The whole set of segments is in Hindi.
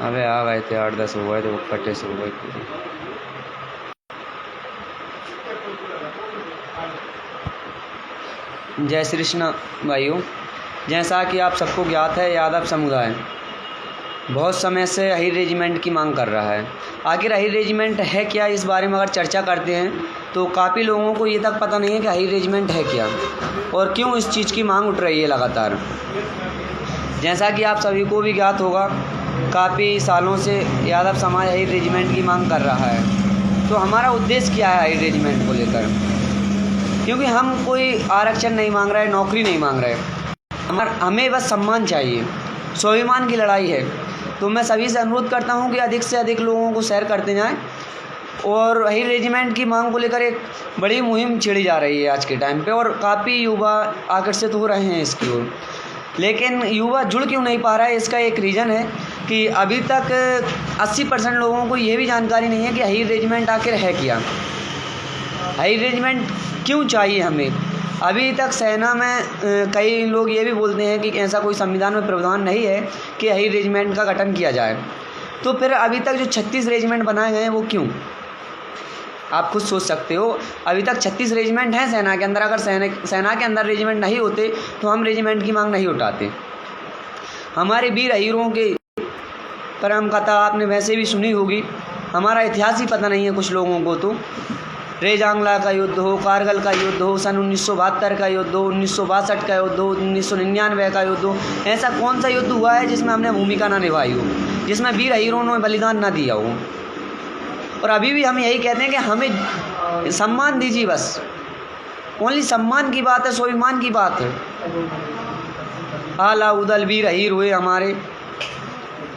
अबे आ गए थे 8-10 हो गए थे, वो कटे से हो गए थे। जय श्री कृष्ण भाइयों, जैसा कि आप सबको ज्ञात है, यादव समुदाय बहुत समय से अहीर रेजिमेंट की मांग कर रहा है। आखिर अहीर रेजिमेंट है क्या, इस बारे में अगर चर्चा करते हैं तो काफ़ी लोगों को ये तक पता नहीं है कि अहीर रेजिमेंट है क्या और क्यों इस चीज़ की मांग उठ रही है लगातार। जैसा कि आप सभी को भी ज्ञात होगा, काफ़ी सालों से यादव समाज अहीर रेजिमेंट की मांग कर रहा है। तो हमारा उद्देश्य क्या है अहीर रेजिमेंट को लेकर? क्योंकि हम कोई आरक्षण नहीं मांग रहे, नौकरी नहीं मांग रहे, हमें बस सम्मान चाहिए। स्वाभिमान की लड़ाई है। तो मैं सभी से अनुरोध करता हूं कि अधिक से अधिक लोगों को शेयर करते जाएं। और अहीर रेजिमेंट की मांग को लेकर एक बड़ी मुहिम छेड़ी जा रही है आज के टाइम पे, और काफ़ी युवा आकर्षित हो रहे हैं इसकी ओर। लेकिन युवा जुड़ क्यों नहीं पा रहा है, इसका एक रीज़न है कि अभी तक 80% लोगों को ये भी जानकारी नहीं है कि अहीर रेजिमेंट आखिर है क्या, अहीर रेजिमेंट क्यों चाहिए हमें। अभी तक सेना में कई लोग ये भी बोलते हैं कि ऐसा कोई संविधान में प्रावधान नहीं है कि अहीर रेजिमेंट का गठन किया जाए। तो फिर अभी तक जो 36 रेजिमेंट बनाए गए हैं वो क्यों? आप खुद सोच सकते हो। अभी तक 36 रेजिमेंट हैं सेना के अंदर। अगर सेना के अंदर रेजिमेंट नहीं होते तो हम रेजिमेंट की मांग नहीं उठाते। हमारे वीर अहीरों के परम कथा आपने वैसे भी सुनी होगी, हमारा इतिहास ही पता नहीं है कुछ लोगों को। तो रेजांगला का युद्ध हो, कारगिल का युद्ध हो, सन 1972 का युद्ध हो, 1962 का युद्ध हो, 1999 का युद्ध हो, ऐसा कौन सा युद्ध हुआ है जिसमें हमने भूमिका ना निभाई हो, जिसमें वीर अहीरों ने बलिदान ना दिया हो? और अभी भी हम यही कहते हैं कि हमें सम्मान दीजिए, बस ओनली सम्मान की बात है, स्वाभिमान की बात है। आला उदल वीर अहीर हुए हमारे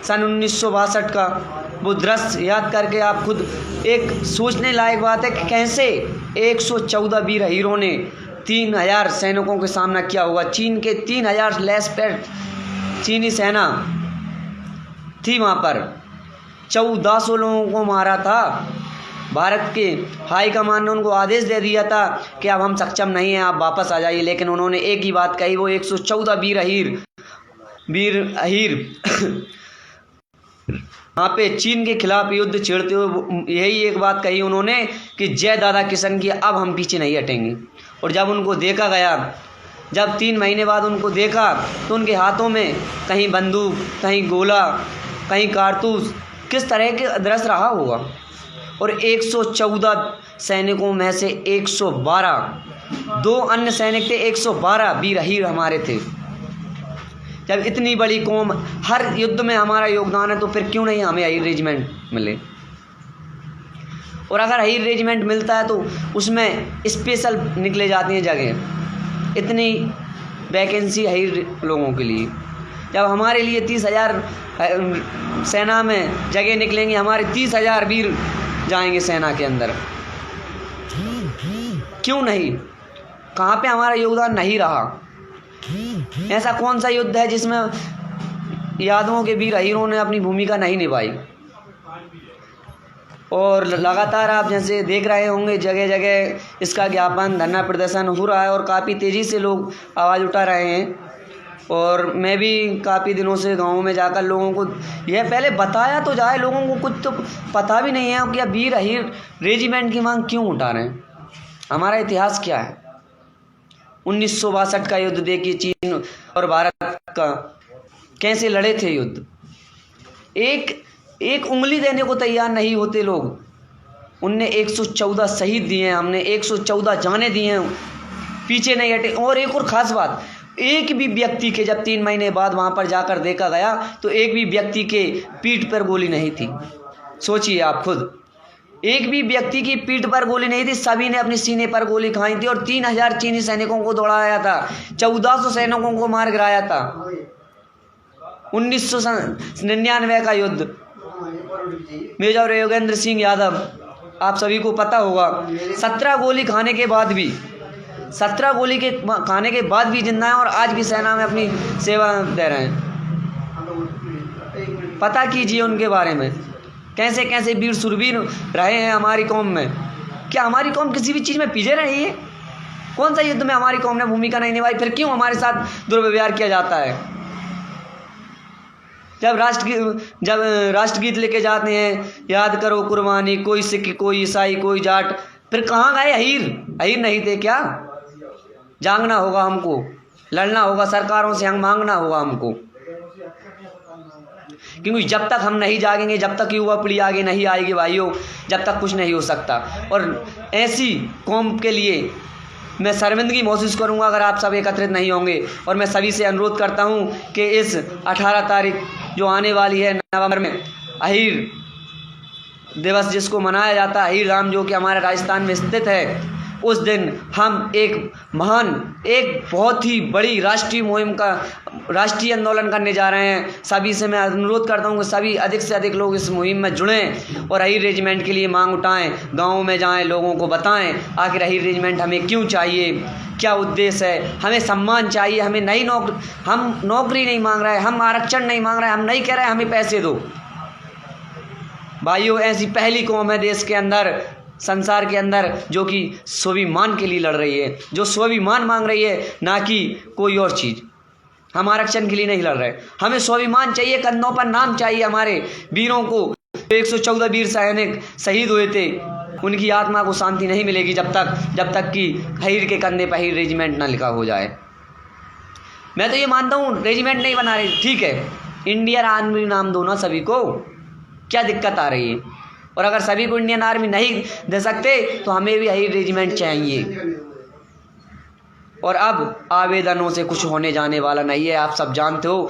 सन 1962 का वो दृश्य याद करके आप खुद एक सोचने लायक बात है कि कैसे 114 वीर हीरों ने 3000 सैनिकों के सामना किया होगा। चीन के 3000 लैसपेट चीनी सेना थी वहाँ पर, 1400 लोगों को मारा था। भारत के हाई कमान ने उनको आदेश दे दिया था कि अब हम सक्षम नहीं हैं, आप वापस आ जाइए। लेकिन उन्होंने एक ही बात कही, वो 114 वीर अहीर वहाँ पे चीन के खिलाफ युद्ध छेड़ते हुए यही एक बात कही उन्होंने कि जय दादा किशन की, अब हम पीछे नहीं हटेंगे। और जब उनको देखा गया, जब 3 महीने बाद उनको देखा तो उनके हाथों में कहीं बंदूक, कहीं गोला, कहीं कारतूस, किस तरह के दृश्य रहा होगा। और 114 सैनिकों में से 112, 2 अन्य सैनिक थे, 112 वीर अहीर हमारे थे। जब इतनी बड़ी कौम, हर युद्ध में हमारा योगदान है, तो फिर क्यों नहीं हमें अहीर रेजिमेंट मिले? और अगर अहीर रेजिमेंट मिलता है तो उसमें स्पेशल निकले जाती हैं जगह, इतनी वैकेंसी अहीर लोगों के लिए। जब हमारे लिए 30,000 सेना में जगह निकलेंगी, हमारे 30,000 वीर जाएंगे सेना के अंदर, क्यों नहीं? कहाँ पे हमारा योगदान नहीं रहा? ऐसा कौन सा युद्ध है जिसमें यादवों के वीर अहीरों ने अपनी भूमिका नहीं निभाई? और लगातार आप जैसे देख रहे होंगे, जगह जगह इसका ज्ञापन, धरना प्रदर्शन हो रहा है और काफ़ी तेज़ी से लोग आवाज़ उठा रहे हैं। और मैं भी काफ़ी दिनों से गाँव में जाकर लोगों को यह पहले बताया तो जाए, लोगों को कुछ तो पता भी नहीं है कि अब वीर अहीर रेजिमेंट की मांग क्यों उठा रहे हैं, हमारा इतिहास क्या है। 1962 का युद्ध देखिए, चीन और भारत का कैसे लड़े थे युद्ध। एक उंगली देने को तैयार नहीं होते लोग। उनने 114 शहीद दिए हैं, हमने 114 जाने दिए हैं, पीछे नहीं हटे। और एक और ख़ास बात, एक भी व्यक्ति के, जब 3 महीने बाद वहाँ पर जाकर देखा गया तो एक भी व्यक्ति के पीठ पर गोली नहीं थी। सोचिए आप खुद, एक भी व्यक्ति की पीठ पर गोली नहीं थी, सभी ने अपने सीने पर गोली खाई थी। और 3000 चीनी सैनिकों को दौड़ाया था, 1400 सैनिकों को मार गिराया था। 1999 का युद्ध, मेजर योगेंद्र सिंह यादव, आप सभी को पता होगा, 17 गोली खाने के बाद भी, 17 गोली के खाने के बाद भी जिंदा है और आज भी सेना में अपनी सेवा दे रहे हैं। पता कीजिए उनके बारे में, कैसे कैसे वीर सुरवीर रहे हैं हमारी कौम में। क्या हमारी कौम किसी भी चीज़ में पीछे रही है? कौन सा युद्ध में हमारी कौम ने भूमिका नहीं निभाई? फिर क्यों हमारे साथ दुर्व्यवहार किया जाता है? जब राष्ट्रगीत लेके जाते हैं, याद करो कुर्बानी, कोई सिख, कोई ईसाई, कोई जाट, फिर कहाँ गए अहीर नहीं थे क्या? जागना होगा हमको, लड़ना होगा सरकारों से, हम मांगना होगा हमको, क्योंकि जब तक हम नहीं जागेंगे, जब तक युवा पीढ़ी आगे नहीं आएगी भाइयों, जब तक कुछ नहीं हो सकता। और ऐसी कौम के लिए मैं शर्मिंदगी महसूस करूंगा अगर आप सब एकत्रित नहीं होंगे। और मैं सभी से अनुरोध करता हूं कि इस 18 तारीख जो आने वाली है नवंबर में, अहीर दिवस जिसको मनाया जाता है, अहीर धाम जो कि हमारे राजस्थान में स्थित है, उस दिन हम एक बहुत ही बड़ी राष्ट्रीय मुहिम का, राष्ट्रीय आंदोलन करने जा रहे हैं। सभी से मैं अनुरोध करता हूं कि सभी अधिक से अधिक लोग इस मुहिम में जुड़ें और अहीर रेजिमेंट के लिए मांग उठाएं, गाँव में जाएं, लोगों को बताएं आखिर अहीर रेजिमेंट हमें क्यों चाहिए, क्या उद्देश्य है। हमें सम्मान चाहिए, हमें नई हम नौकरी नहीं मांग रहे, हम आरक्षण नहीं मांग रहे, हम नहीं कह रहे हमें पैसे दो। भाइयों, ऐसी पहली कौम है देश के अंदर, संसार के अंदर, जो कि स्वाभिमान के लिए लड़ रही है, जो स्वाभिमान मांग रही है, ना कि कोई और चीज़। हम आरक्षण के लिए नहीं लड़ रहे, हमें स्वाभिमान चाहिए, कंधों पर नाम चाहिए हमारे वीरों को। 114 वीर सैनिक शहीद हुए थे, उनकी आत्मा को शांति नहीं मिलेगी जब तक कि अहीर के कंधे पर अहीर रेजिमेंट ना लिखा हो जाए। मैं तो ये मानता हूँ रेजिमेंट नहीं बना रही, ठीक है, इंडियन आर्मी नाम दो ना सभी को, क्या दिक्कत आ रही है? और अगर सभी को इंडियन आर्मी नहीं दे सकते तो हमें भी अहीर रेजिमेंट चाहिए। और अब आवेदनों से कुछ होने जाने वाला नहीं है, आप सब जानते हो।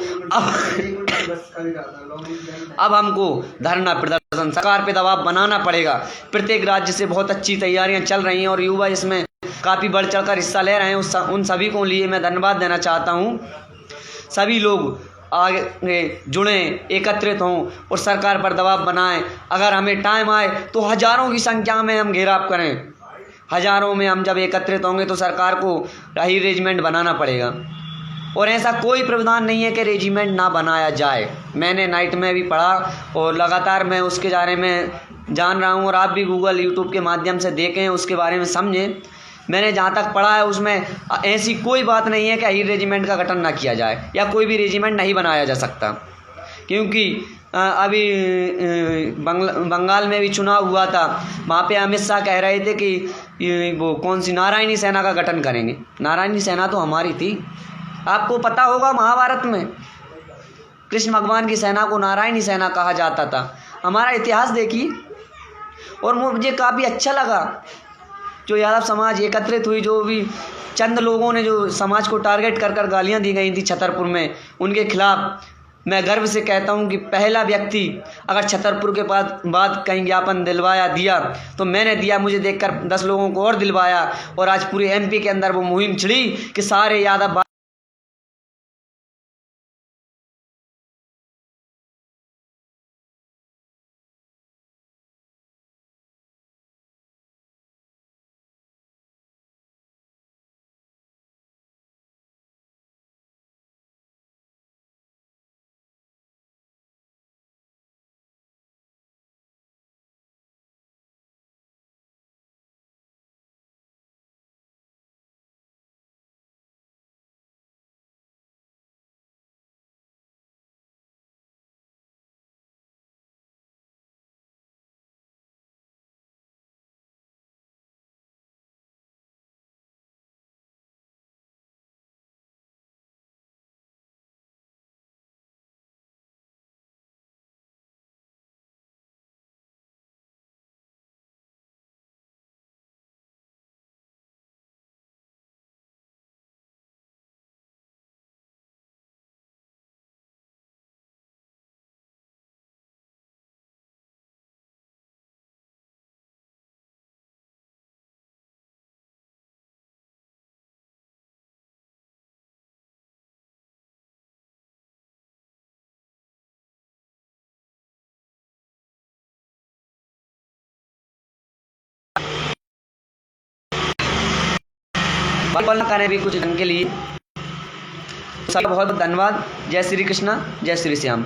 अब हमको धरना प्रदर्शन, सरकार पे दबाव बनाना पड़ेगा। प्रत्येक राज्य से बहुत अच्छी तैयारियां चल रही हैं और युवा इसमें काफ़ी बढ़ चढ़कर हिस्सा ले रहे हैं। उन सभी को लिए मैं धन्यवाद देना चाहता हूँ। सभी लोग आगे जुड़ें, एकत्रित हों और सरकार पर दबाव बनाएं। अगर हमें टाइम आए तो हज़ारों की संख्या में हम घेराव करें, हज़ारों में हम जब एकत्रित होंगे तो सरकार को अहीर रेजिमेंट बनाना पड़ेगा। और ऐसा कोई प्रावधान नहीं है कि रेजिमेंट ना बनाया जाए। मैंने नाइट में भी पढ़ा और लगातार मैं उसके बारे में जान रहा हूँ, और आप भी गूगल यूट्यूब के माध्यम से देखें, उसके बारे में समझें। मैंने जहाँ तक पढ़ा है उसमें ऐसी कोई बात नहीं है कि अहीर रेजिमेंट का गठन ना किया जाए या कोई भी रेजिमेंट नहीं बनाया जा सकता, क्योंकि अभी बंगाल में भी चुनाव हुआ था, वहाँ पे अमित शाह कह रहे थे कि वो कौन सी नारायणी सेना का गठन करेंगे। नारायणी सेना तो हमारी थी, आपको पता होगा महाभारत में कृष्ण भगवान की सेना को नारायणी सेना कहा जाता था। हमारा इतिहास देखिए। और मुझे काफ़ी अच्छा लगा जो यादव समाज एकत्रित हुई, जो भी चंद लोगों ने जो समाज को टारगेट कर गालियाँ दी गई थी छतरपुर में, उनके खिलाफ मैं गर्व से कहता हूं कि पहला व्यक्ति अगर छतरपुर के बाद कहीं ज्ञापन दिलवाया दिया तो मैंने दिया। मुझे देखकर 10 लोगों को और दिलवाया और आज पूरे एमपी के अंदर वो मुहिम छिड़ी कि सारे यादव पालन करें भी कुछ ढंग के लिए। सब बहुत धन्यवाद। जय श्री कृष्णा, जय श्री श्याम।